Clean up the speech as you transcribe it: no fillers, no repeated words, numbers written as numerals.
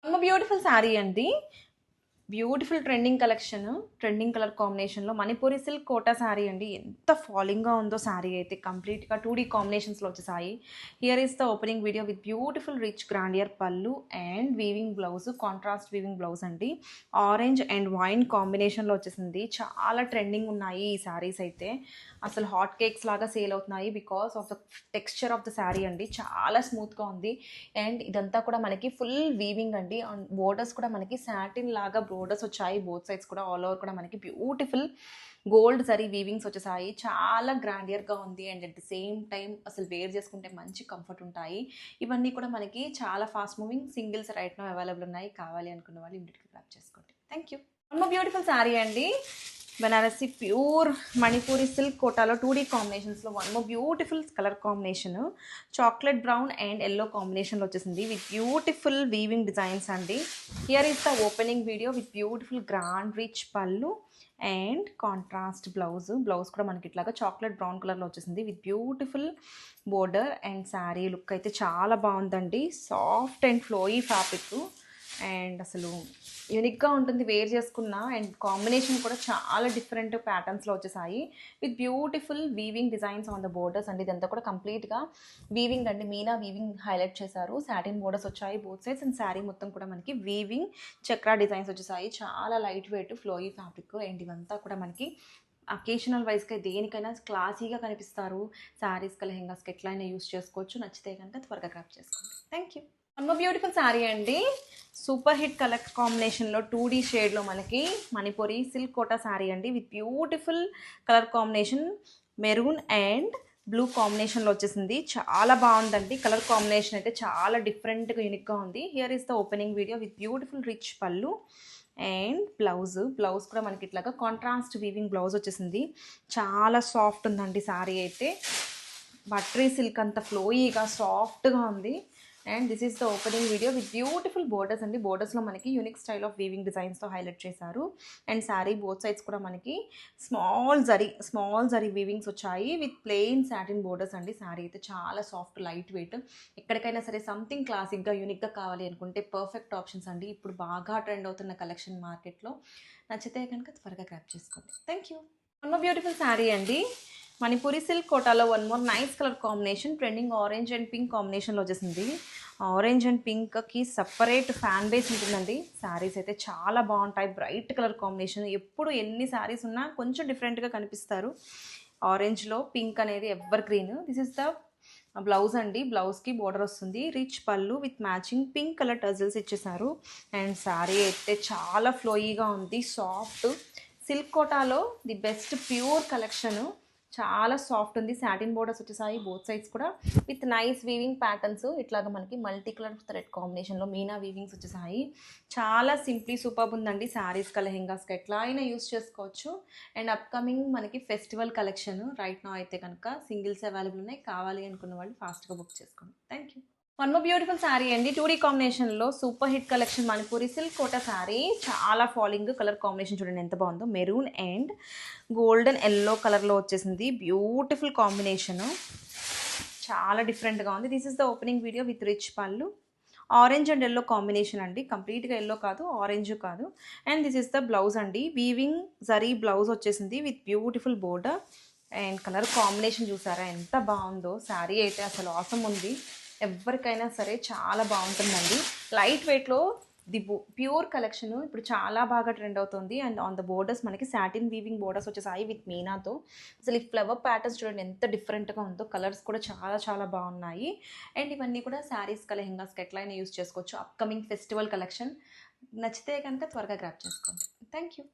Beautiful sari అండి. Beautiful trending collection, trending colour కాంబినేషన్లో Manipuri silk Kota sari అండి. ఎంత ఫాలింగ్గా ఉందో శారీ అయితే, కంప్లీట్గా 2D కాంబినేషన్స్లో వచ్చేసాయి. Here is the opening video with beautiful rich grandeur pallu and weaving blouse, contrast weaving blouse అండి. ఆరెంజ్ అండ్ వైన్ కాంబినేషన్లో వచ్చేసింది. చాలా ట్రెండింగ్ ఉన్నాయి ఈ శారీస్ అయితే. అసలు హాట్ కేక్స్ లాగా సేల్ అవుతున్నాయి because of the texture of the sari అండి. చాలా స్మూత్గా ఉంది. అండ్ ఇదంతా కూడా మనకి ఫుల్ వీవింగ్ అండి. బోర్డర్స్ కూడా మనకి సాటిన్ లాగా బోర్డర్స్ వచ్చాయి. బోత్ సైడ్స్ కూడా ఆల్ ఓవర్ కూడా మనకి బ్యూటిఫుల్ గోల్డ్ జరీ వీవింగ్స్ వచ్చేసాయి. చాలా గ్రాండియర్గా ఉంది. And at the same time అసలు వేర్ చేసుకుంటే మంచి కంఫర్ట్ ఉంటాయి. ఇవన్నీ కూడా మనకి చాలా fast moving singles right now available ఉన్నాయి. కావాలి అనుకున్న వాళ్ళు ఇమీడియట్గా గ్రాబ్ చేసుకోండి. Thank you. బ్యూటిఫుల్ శారీ అండి. బనారసి ప్యూర్ మణిపూరి సిల్క్ కోటాలో 2D కాంబినేషన్స్లో beautiful colour combination, chocolate brown and yellow కాంబినేషన్లో వచ్చేసింది విత్ బ్యూటిఫుల్ వీవింగ్ డిజైన్స్ అండి. Here is the opening video with beautiful grand rich pallu and contrast blouse కూడా మనకి ఇట్లాగా చాక్లెట్ బ్రౌన్ కలర్లో వచ్చేసింది with beautiful border. And sari look అయితే చాలా బాగుందండి. Soft and flowy fabric and అసలు యూనిక్గా ఉంటుంది వేర్ చేసుకున్న. అండ్ కాంబినేషన్ కూడా చాలా డిఫరెంట్ ప్యాటర్న్స్లో వచ్చేసాయి with beautiful weaving designs on the borders అండి. ఇదంతా కూడా కంప్లీట్గా వీవింగ్ అండి. మీనా వీవింగ్ హైలైట్ చేశారు. సాటిన్ బోర్డర్స్ వచ్చాయి బోత్ సైడ్స్. అండ్ శారీ మొత్తం కూడా మనకి వీవింగ్ చక్రా డిజైన్స్ వచ్చేసాయి. చాలా light weight flowy fabric. And ఇవంతా కూడా మనకి అకేషనల్ వైజ్గా దేనికైనా క్లాసీగా కనిపిస్తారు. శారీస్కి లెహెంగాస్కి ఎట్లయినా యూస్ చేసుకోవచ్చు. నచ్చితే కనుక త్వరగా గ్రాప్ చేసుకోండి. Thank you. బ్యూటిఫుల్ శారీ అండి. సూపర్ హిట్ కలర్ కాంబినేషన్లో 2D షేడ్లో మనకి మణిపూరి సిల్క్ కోటా శారీ అండి with beautiful colour combination maroon and blue కాంబినేషన్లో వచ్చేసింది. చాలా బాగుందండి. కలర్ కాంబినేషన్ అయితే చాలా డిఫరెంట్గా యూనిక్గా ఉంది. Here is the opening video with beautiful rich pallu and blouse కూడా మనకి ఇట్లాగా కాంట్రాస్ట్ వీవింగ్ బ్లౌజ్ వచ్చేసింది. చాలా సాఫ్ట్ ఉందండి శారీ అయితే. బటరీ సిల్క్ అంత ఫ్లోయీగా సాఫ్ట్గా ఉంది. And this is the opening video with beautiful borders అండి. బోర్డర్స్లో మనకి యూనిక్ స్టైల్ ఆఫ్ వీవింగ్ డిజైన్స్తో హైలైట్ చేశారు. అండ్ శారీ బోత్ సైడ్స్ కూడా మనకి స్మాల్ జరీ వీవింగ్స్ వచ్చాయి విత్ ప్లెయిన్ సాటిన్ బోర్డర్స్ అండి. శారీ అయితే చాలా సాఫ్ట్ లైట్ వెయిట్. ఎక్కడికైనా సరే సంథింగ్ క్లాసిక్గా యూనిక్గా కావాలి అనుకుంటే పర్ఫెక్ట్ ఆప్షన్స్ అండి. ఇప్పుడు బాగా ట్రెండ్ అవుతున్న కలెక్షన్ మార్కెట్లో. నచ్చితే కనుక త్వరగా గ్రాప్ చేసుకోండి. Thank you. బ్యూటిఫుల్ శారీ అండి. మణిపూరి సిల్క్ కోటాలో nice colour combination trending orange and pink కాంబినేషన్లో వచ్చేసింది. ఆరెంజ్ అండ్ పింక్కి సపరేట్ ఫ్యాన్ బేస్ ఉంటుందండి. శారీస్ అయితే చాలా బాగుంటాయి. Bright colour combination. ఎప్పుడు ఎన్ని శారీస్ ఉన్నా కొంచెం డిఫరెంట్గా కనిపిస్తారు. ఆరెంజ్లో పింక్ అనేది evergreen. This is the blouse అండి. బ్లౌజ్కి బోర్డర్ వస్తుంది. Rich pallu with matching pink colour tassels ఇచ్చేసారు. అండ్ శారీ అయితే చాలా ఫ్లోయీగా ఉంది. సాఫ్ట్ సిల్క్ కోటాలో ది బెస్ట్ ప్యూర్ కలెక్షన్. చాలా సాఫ్ట్ ఉంది. సాటిన్ బోర్డర్స్ వచ్చేసాయి బోత్ సైడ్స్ కూడా విత్ నైస్ వీవింగ్ ప్యాటర్న్స్. ఇట్లాగా మనకి మల్టీ కలర్ థ్రెడ్ కాంబినేషన్లో మీనా వీవింగ్స్ వచ్చేసాయి. చాలా సింప్లీ సూపర్ ఉందండి. శారీస్కి లెహెంగాస్కి ఎట్లా అయినా యూస్ చేసుకోవచ్చు. అండ్ అప్కమింగ్ మనకి ఫెస్టివల్ కలెక్షన్ రైట్ నా అయితే కనుక సింగిల్స్ అవైలబుల్ ఉన్నాయి. కావాలి అనుకున్న వాళ్ళు ఫాస్ట్గా బుక్ చేసుకోండి. Thank you. బ్యూటిఫుల్ శారీ అండి. 2D కాంబినేషన్లో super hit collection Manipuri silk Kota sari. చాలా ఫాలింగ్ కలర్ కాంబినేషన్ చూడండి ఎంత బాగుందో. మెరూన్ అండ్ గోల్డెన్ ఎల్లో కలర్లో వచ్చేసింది. Beautiful combination. చాలా డిఫరెంట్గా ఉంది. This is the opening video with rich పళ్ళు. ఆరెంజ్ అండ్ ఎల్లో కాంబినేషన్ అండి. కంప్లీట్గా ఎల్లో కాదు, ఆరెంజ్ కాదు. And this is the blouse అండి. వీవింగ్ జరీ బ్లౌజ్ వచ్చేసింది with beautiful border. And colour combination చూసారా ఎంత బాగుందో. శారీ అయితే అసలు ఆసమ్ ఉంది. ఎవరికైనా సరే చాలా బాగుంటుందండి. లైట్ వెయిట్లో ది ప్యూర్ కలెక్షన్ ఇప్పుడు చాలా బాగా ట్రెండ్ అవుతుంది. అండ్ ఆన్ ద బోర్డర్స్ మనకి సాటిన్ వీవింగ్ బోర్డర్స్ వచ్చేసాయి విత్ మీనాతో. అసలు ఈ ఫ్లవర్ ప్యాటర్న్స్ చూడండి ఎంత డిఫరెంట్గా ఉందో. కలర్స్ కూడా చాలా చాలా బాగున్నాయి. అండ్ ఇవన్నీ కూడా శారీస్కి లెహెంగాస్కి ఎట్లయినా యూస్ చేసుకోవచ్చు. Upcoming festival collection. నచ్చితే కనుక త్వరగా గ్రాప్ చేసుకోండి. Thank you.